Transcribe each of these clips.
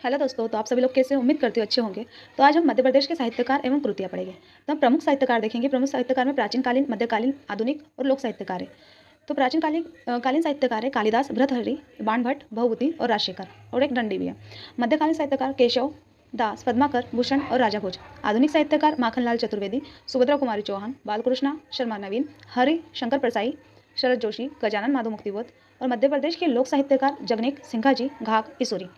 Hello दोस्तों, तो आप सभी लोग कैसे हो? उम्मीद करती हूँ अच्छे होंगे। तो आज हम मध्य प्रदेश के साहित्यकार एवं कृतियाँ पढ़ेंगे। तो हम प्रमुख साहित्यकार देखेंगे। प्रमुख साहित्यकार में प्राचीन कालीन, मध्यकालीन, आधुनिक और लोक साहित्यकार है। तो प्राचीन कालीन साहित्यकार है कालिदास, भर्तृहरि, बाणभट्ट, भवभूति और राजशेखर, और एक दंडी भी है। मध्यकालीन साहित्यकार केशव दास, पद्माकर, भूषण और राजा भोज। आधुनिक साहित्यकार माखनलाल चतुर्वेदी, सुभद्रा कुमारी चौहान, बालकृष्ण शर्मा नवीन, हरि शंकर परसाई, शरद जोशी, गजानन माधव मुक्तिबोध। और मध्य प्रदेश के लोक साहित्यकार जगनेक, सिंघाजी, घाघ, ईसुरी।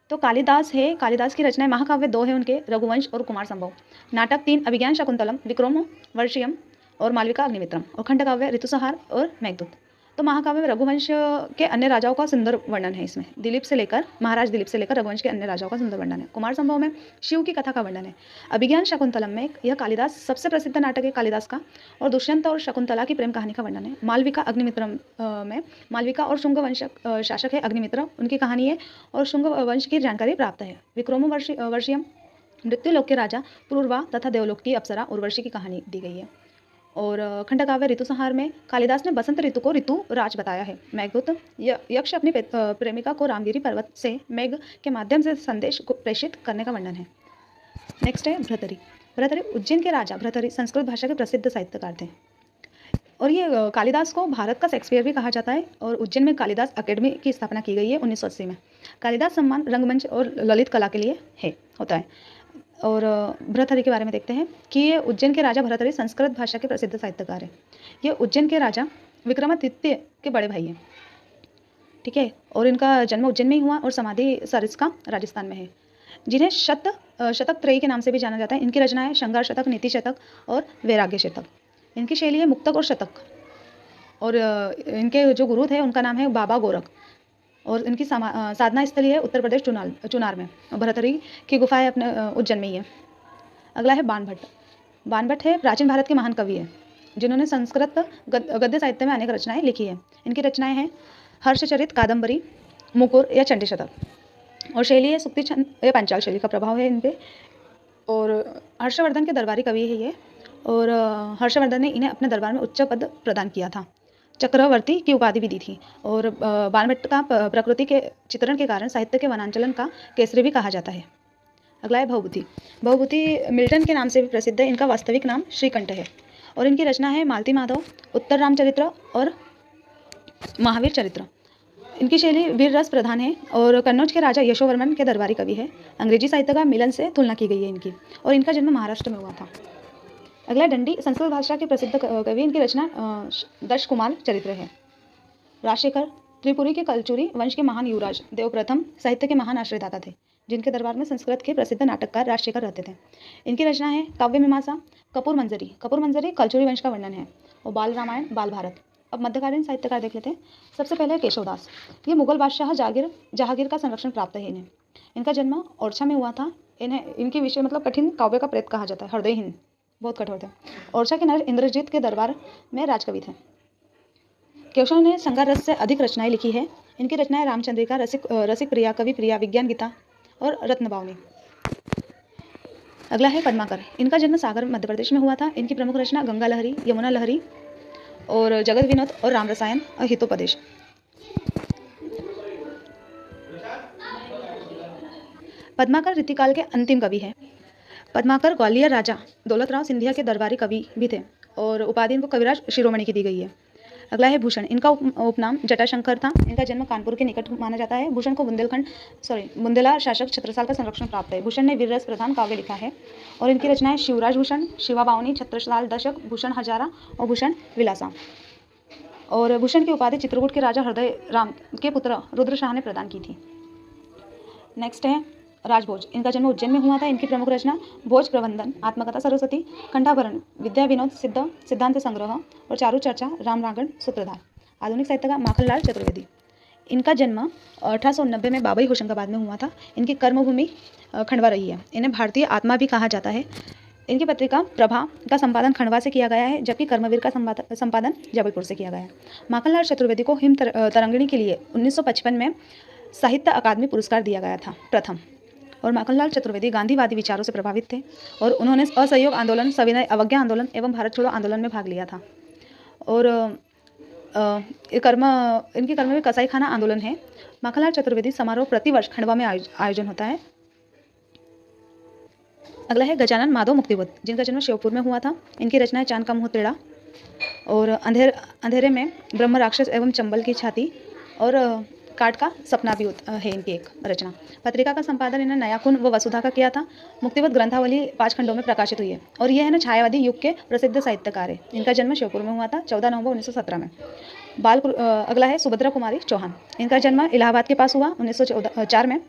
तो कालिदास है। कालिदास की रचनाएं महाकाव्य दो है उनके, रघुवंश और कुमार संभव। नाटक तीन, अभिज्ञान शाकुंतलम, विक्रम वर्षियम और मालविका अग्निमित्रम। और खंडकाव्य ऋतुसंहार और मेघदूत। तो महाकाव्य में रघुवंश के अन्य राजाओं का सुंदर वर्णन है। इसमें दिलीप से लेकर महाराज दिलीप से लेकर रघुवंश के अन्य राजाओं का सुंदर वर्णन है। कुमार संभव में शिव की कथा का वर्णन है। अभिज्ञान शाकुंतलम में यह कालिदास सबसे प्रसिद्ध नाटक है कालिदास का, और दुष्यंत और शकुंतला की प्रेम कहानी का वर्णन है। मालविका अग्निमित्रम में मालविका और शुंग वंश शासक है अग्निमित्र, उनकी कहानी है और शुंग वंश की जानकारी प्राप्त है। विक्रम वर्षियम मृत्युलोक के राजा पुरूरवा तथा देवलोक की अप्सरा उर्वशी की कहानी दी गई है। और खंडकाव्य ऋतुसंहार में कालिदास ने बसंत ऋतु को ऋतु राज बताया है। मेघदूत यक्ष अपनी प्रेमिका को रामगिरी पर्वत से मेघ के माध्यम से संदेश को प्रेषित करने का वर्णन है। नेक्स्ट है भर्तृहरि। भर्तृहरि उज्जैन के राजा भर्तृहरि संस्कृत भाषा के प्रसिद्ध साहित्यकार थे। और ये कालिदास को भारत का शेक्सपियर भी कहा जाता है। और उज्जैन में कालिदास अकेडमी की स्थापना की गई है 1980 में। कालिदास सम्मान रंगमंच और ललित कला के लिए होता है। और भर्तृहरि के बारे में देखते हैं कि ये उज्जैन के राजा भर्तृहरि संस्कृत भाषा के प्रसिद्ध साहित्यकार है। ये उज्जैन के राजा विक्रमादित्य के बड़े भाई हैं। ठीक है। और इनका जन्म उज्जैन में ही हुआ और समाधि सरिस्का राजस्थान में है। जिन्हें शतक त्रयी के नाम से भी जाना जाता है। इनकी रचनाएं श्रृंगार शतक, नीति शतक और वैराग्य शतक। इनकी शैली है मुक्तक और शतक। और इनके जो गुरु थे उनका नाम है बाबा गोरख। और इनकी साधना स्थली है उत्तर प्रदेश चुनार में। भर्तृहरि की गुफा है अपने उज्जैन में ही है। अगला है बाणभट्ट। बाणभट्ट है प्राचीन भारत के महान कवि है, जिन्होंने संस्कृत गद्य साहित्य में अनेक रचनाएं लिखी है। इनकी रचनाएं हैं हर्षचरित, कादम्बरी, मुकुर या चंडी शतक। और शैली है सुक्ति छंद या पांचाल शैली का प्रभाव है इन पे। और हर्षवर्धन के दरबारी कवि है ये। और हर्षवर्धन ने इन्हें अपने दरबार में उच्च पद प्रदान किया था। चक्रवर्ती की उपाधि भी दी थी। और बाणभट्ट का प्रकृति के चित्रण के कारण साहित्य के वनांचलन का केसरी भी कहा जाता है। अगला है भवभूति। भवभूति मिल्टन के नाम से भी प्रसिद्ध है। इनका वास्तविक नाम श्रीकंठ है। और इनकी रचना है मालती माधव, उत्तर रामचरित्र और महावीर चरित्र। इनकी शैली वीर रस प्रधान है। और कन्नौज के राजा यशोवर्मन के दरबारी कवि है। अंग्रेजी साहित्य का मिलन से तुलना की गई है इनकी। और इनका जन्म महाराष्ट्र में हुआ था। अगला दंडी संस्कृत भाषा के प्रसिद्ध कवि। इनकी रचना दश कुमार चरित्र है। राजशेखर त्रिपुरी के कलचुरी वंश के महान युवराज देवप्रथम साहित्य के महान आश्रयदाता थे, जिनके दरबार में संस्कृत के प्रसिद्ध नाटककार राजशेखर रहते थे। इनकी रचना है काव्य मीमांसा, कपूर मंजरी। कपूर मंजरी कलचुरी वंश का वर्णन है। और बाल रामायण, बाल भारत। अब मध्यकालीन साहित्यकार देख लेते हैं। सबसे पहले केशवदास। ये मुगल बादशाह जहांगीर का संरक्षण प्राप्त है इन्हें। इनका जन्म ओरछा में हुआ था। इनके विषय मतलब कठिन काव्य का प्रेत कहा जाता है, हृदयहीन, बहुत कठोर थे। ओरछा के नर इंद्रजीत के दरबार में राजकवि थे। केशव ने श्रृंगार रस से अधिक रचनाएं लिखी है। इनकी रचनाएं रामचंद्रिका, रसिक प्रिया, कवि प्रिया, विज्ञान गीता और रत्नबावनी। अगला है पद्माकर। इनका जन्म सागर मध्य प्रदेश में हुआ था। इनकी प्रमुख रचना गंगा लहरी, यमुना लहरी और जगत विनोद और राम रसायन और हितोपदेश। पद्माकर रीतिकाल के अंतिम कवि हैं। पद्माकर ग्वालियर राजा दौलतराव सिंधिया के दरबारी कवि भी थे। और उपाधि इनको कविराज शिरोमणि की दी गई है। अगला है भूषण। इनका उपनाम जटाशंकर था। इनका जन्म कानपुर के निकट माना जाता है। भूषण को बुंदेला शासक छत्रसाल का संरक्षण प्राप्त है। भूषण ने वीररस प्रधान काव्य लिखा है। और इनकी रचनाएं शिवराज भूषण, शिवा बावनी, छत्रसाल दशक, भूषण हजारा और भूषण विलासा। और भूषण की उपाधि चित्रकूट के राजा हृदय राम के पुत्र रुद्र शाह ने प्रदान की थी। नेक्स्ट है राजभोज। इनका जन्म उज्जैन में हुआ था। इनकी प्रमुख रचना भोज प्रबंधन, आत्मकथा सरस्वती, कंठाभरण, विद्या विनोद, सिद्धांत संग्रह और चारु चर्चा, राम रागण, सूत्रधार। आधुनिक साहित्य का माखनलाल चतुर्वेदी। इनका जन्म 1890 में बाबई होशंगाबाद में हुआ था। इनकी कर्मभूमि खंडवा रही है। इन्हें भारतीय आत्मा भी कहा जाता है। इनकी पत्रिका प्रभा का संपादन खंडवा से किया गया है, जबकि कर्मवीर का संपादन जबलपुर से किया गया है। माखनलाल चतुर्वेदी को हिम तरंगिणी के लिए 1955 में साहित्य अकादमी पुरस्कार दिया गया था, प्रथम। और माखनलाल चतुर्वेदी गांधीवादी विचारों से प्रभावित थे। और उन्होंने असहयोग आंदोलन, सविनय अवज्ञा आंदोलन एवं भारत छोड़ो आंदोलन में भाग लिया था। और ये कर्म इनकी कर्म भी कसाई खाना आंदोलन है। माखनलाल चतुर्वेदी समारोह प्रतिवर्ष खंडवा में आयोजन होता है। अगला है गजानन माधव मुक्तिबोध, जिनका जन्म श्योपुर में हुआ था। इनकी रचना है चांद का मुँह टेढ़ा और अंधेरे में ब्रह्म राक्षस एवं चंबल की छाती और काट का सपना भी है इनकी एक रचना। पत्रिका का संपादन इन्हें नया खून व वसुधा का किया था। मुक्तिबोध ग्रंथावली 5 खंडों में प्रकाशित हुई है और ये है ना छायावादी युग के प्रसिद्ध साहित्यकार है। इनका जन्म श्योपुर में हुआ था 14 नवंबर 1917 में। अगला है सुभद्रा कुमारी चौहान, इनका जन्म इलाहाबाद के पास हुआ 1904 में।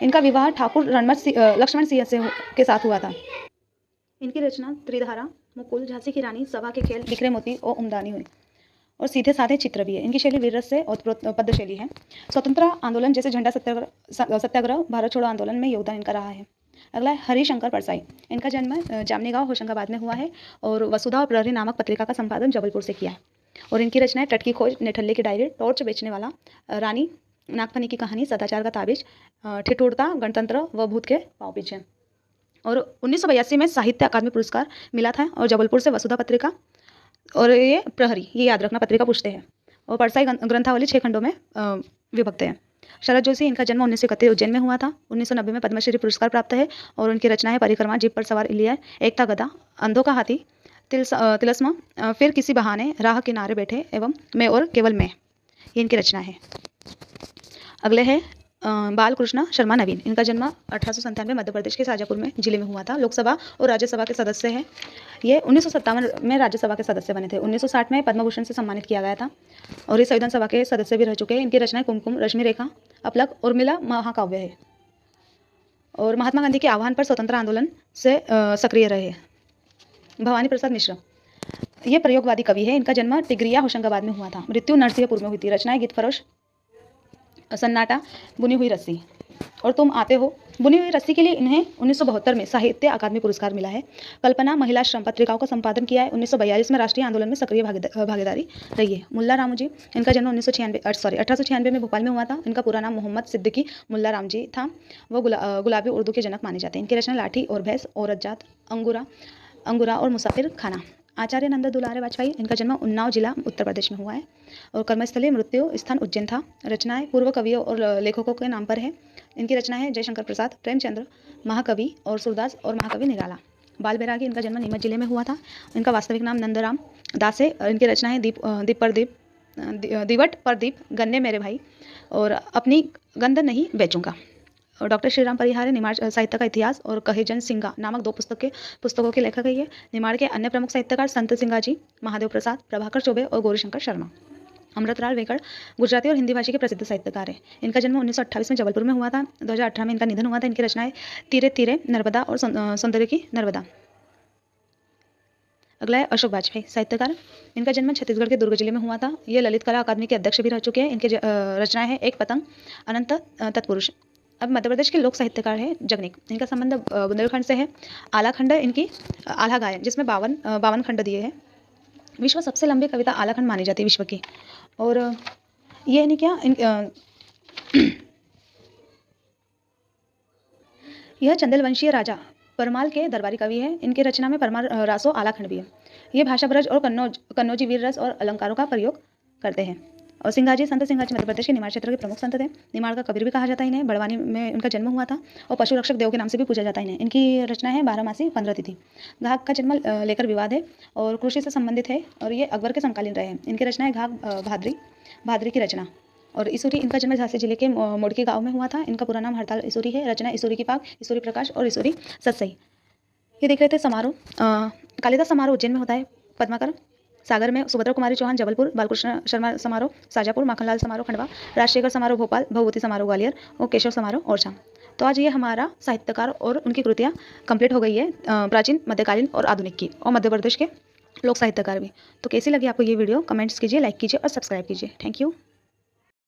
इनका विवाह ठाकुर लक्ष्मण सिंह के साथ हुआ था। इनकी रचना त्रिधारा, मुकुल, झांसी की रानी, सभा के खेल, बिखरे मोती और उमदानी हुई और सीधे साधे चित्र भी है। इनकी शैली वीर रस से पद्य शैली है। स्वतंत्रता आंदोलन जैसे झंडा सत्याग्रह, भारत छोड़ो आंदोलन में योगदान इनका रहा है। अगला है हरिशंकर परसाई, इनका जन्म जामनी गांव होशंगाबाद में हुआ है और वसुधा और प्रहरी नामक पत्रिका का संपादन जबलपुर से किया है। और इनकी रचनाएं टटकी खोज, निठल्ले की डायरी, टॉर्च बेचने वाला, रानी, नागफनी की कहानी, सदाचार का ताबीज, ठिठुरता, गणतंत्र व भूत के पाँव पीछे। और 1982 में साहित्य अकादमी पुरस्कार मिला था और जबलपुर से वसुधा पत्रिका और ये प्रहरी, ये याद रखना, पत्रिका पूछते हैं। और परसाई ग्रंथावली 6 खंडों में विभक्त है। शरद जोशी, इनका जन्म 1931 उज्जैन में हुआ था। 1990 में पद्मश्री पुरस्कार प्राप्त है और उनकी रचना है परिक्रमा, जीप पर सवार इलिया, एकता गदा, अंधों का हाथी, तिलस्म, फिर किसी बहाने, राह किनारे बैठे एवं मैं और केवल मैं, ये इनकी रचना है। अगले है बालकृष्ण शर्मा नवीन, इनका जन्म 1897 मध्य प्रदेश के शाजापुर में जिले में हुआ था। लोकसभा और राज्यसभा के सदस्य हैं। ये 1957 में राज्यसभा के सदस्य बने थे। 1960 में पद्म भूषण से सम्मानित किया गया था और ये संविधान सभा के सदस्य भी रह चुके हैं। इनकी रचनाएं कुमकुम, रश्मि रेखा, अपलक, उर्मिला महाकाव्य है। और महात्मा गांधी के आह्वान पर स्वतंत्र आंदोलन से सक्रिय रहे। भवानी प्रसाद मिश्र, ये प्रयोगवादी कवि है। इनका जन्म टिगरिया होशंगाबाद में हुआ था। मृत्यु नरसिंहपुर में हुई थी। रचनाएं गीत फरोश, सन्नाटा, बुनी हुई रस्सी और तुम आते हो। बुनी हुई रस्सी के लिए इन्हें 1972 में साहित्य अकादमी पुरस्कार मिला है। कल्पना, महिला श्रम पत्रिकाओं का संपादन किया है। 1942 में राष्ट्रीय आंदोलन में सक्रिय भागीदारी रही है। मुल्ला रामू जी, इनका जन्म 1896 में भोपाल में हुआ था। इनका पूरा नाम मोहम्मद सिद्दीकी मुल्ला राम जी था। वो गुलाबी उर्दू के जनक माने जाते हैं। इनकी रचना लाठी और भैंस, औरत जात, अंगूरा और मुसाफिर खाना। आचार्य नंद दुलारे वाजपेयी, इनका जन्म उन्नाव जिला उत्तर प्रदेश में हुआ है और कर्मस्थली मृत्यु स्थान उज्जैन था। रचनाएं पूर्व कवियों और लेखकों के नाम पर है। इनकी रचना है जयशंकर प्रसाद, प्रेमचंद्र, महाकवि और सूरदास और महाकवि निराला। बाल बैरागी, इनका जन्म नीमच जिले में हुआ था। इनका वास्तविक नाम नंदराम दास है। इनकी रचना है दीवट पर दीप, गन्ने मेरे भाई और अपनी गंध नहीं बेचूंगा। और डॉक्टर श्रीराम परिहार निमाड़ साहित्य का इतिहास और कहे जन सिंगा नामक 2 पुस्तकों के लेखक है ये। निमाड़ के अन्य प्रमुख साहित्यकार संत सिंगा जी, महादेव प्रसाद, प्रभाकर चौबे और गौरीशंकर शर्मा। अमृतलाल वेकड़ गुजराती और हिंदी भाषा के प्रसिद्ध साहित्यकार है। इनका जन्म 1928 में जबलपुर में हुआ था। 2018 में इनका निधन हुआ था। इनकी रचनाएं तीरे तीरे नर्मदा और सौंदर्य की नर्मदा। अगला है अशोक वाजपेयी, साहित्यकार। इनका जन्म छत्तीसगढ़ के दुर्ग जिले में हुआ था। ये ललित कला अकादमी के अध्यक्ष भी रह चुके हैं। इनकी रचनाएं हैं एक पतंग, अनंत तत्पुरुष। अब मध्य प्रदेश के लोक साहित्यकार है जगनिक। इनका संबंध बुंदेलखंड से है। आला खंड इनकी आला गायन, जिसमें 52 खंड दिए हैं। विश्व सबसे लंबी कविता आला खंड मानी जाती है विश्व की। और ये नहीं क्या यह चंदेलवंशीय राजा परमाल के दरबारी कवि है। इनकी रचना में परमाल रासो आला खंड भी है। ये भाषा ब्रज और कन्नौजी वीर रस और अलंकारों का प्रयोग करते हैं। और सिंगाजी, संत सिंगाजी मध्य प्रदेश के निमाड़ क्षेत्र के प्रमुख संत थे। निमाड़ का कबीर भी कहा जाता है इन्हें। बड़वानी में इनका जन्म हुआ था और पशु रक्षक देव के नाम से भी पूजा जाता है इन्हें। इनकी रचना है 12 मासी 15 तिथि। घाघ का जन्म लेकर विवाद है और कृषि से संबंधित है और ये अकबर के समकालीन रहे हैं। इनकी रचना है घाघ भादरी की रचना। और इसूरी, इनका जन्म झांसी जिले के मोड़की गाँव में हुआ था। इनका पूरा नाम हड़ताल इसूरी है। रचना इसूरी की पाक, इसूरी प्रकाश और इसूरी सत्सई। ये देख रहे थे समारोह। कालिदास समारोह उज्जैन में होता है। पद्माकर सागर में, सुभद्रा कुमारी चौहान जबलपुर, बालकृष्ण शर्मा समारोह शाजापुर, माखनलाल समारोह खंडवा, राजशेखर समारोह भोपाल, भगवती समारोह ग्वालियर और केशव समारोह ओरछा। तो आज ये हमारा साहित्यकार और उनकी कृतियाँ कंप्लीट हो गई है, प्राचीन, मध्यकालीन और आधुनिक की, और मध्य प्रदेश के लोक साहित्यकार भी। तो कैसी लगी आपको ये वीडियो? कमेंट्स कीजिए, लाइक कीजिए और सब्सक्राइब कीजिए। Thank you.